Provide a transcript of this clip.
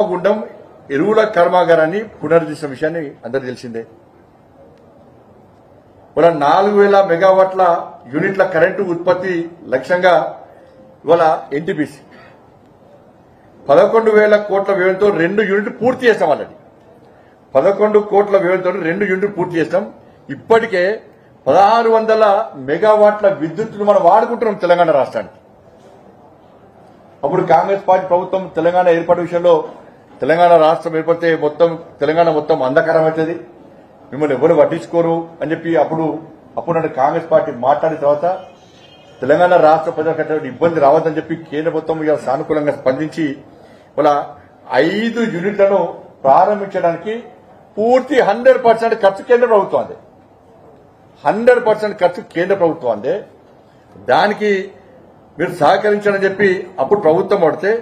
గుండం ఎరువుల కర్మాగారాన్ని పునరుద్ధరించిన విషయాన్ని అందరికీ తెలిసిందే. ఇవాళ 4000 మెగావాట్ల యూనిట్ల కరెంటు ఉత్పత్తి లక్ష్యంగా ఇవాళ ఎన్టీపీసీ 11,000 కోట్ల వ్యయంతో 2 యూనిట్లు పూర్తి చేస్తాం. ఆల్రెడీ 11 కోట్ల వ్యయంతో 2 యూనిట్లు పూర్తి చేస్తాం. ఇప్పటికే 1600 మెగావాట్ల విద్యుత్తును మనం వాడుకుంటున్నాం తెలంగాణ రాష్ట్రానికి. అప్పుడు కాంగ్రెస్ పార్టీ ప్రభుత్వం తెలంగాణ ఏర్పాటు విషయంలో తెలంగాణ రాష్ట్రం ఏర్పడితే మొత్తం తెలంగాణ మొత్తం అంధకారం అవుతుంది, మిమ్మల్ని ఎవరు పట్టించుకోరు అని చెప్పి అప్పుడు నాటి కాంగ్రెస్ పార్టీ మాట్లాడిన తర్వాత తెలంగాణ రాష్ట్ర ప్రజలకు ఇబ్బంది రావద్దని చెప్పి కేంద్ర ప్రభుత్వం ఇలా సానుకూలంగా స్పందించి వాళ్ళ 5 యూనిట్లను ప్రారంభించడానికి పూర్తి 100% ఖర్చు కేంద్ర ప్రభుత్వం అందే. 100% ఖర్చు కేంద్ర ప్రభుత్వం అందే. దానికి మీరు సహకరించాలని చెప్పి అప్పుడు ప్రభుత్వం పడితే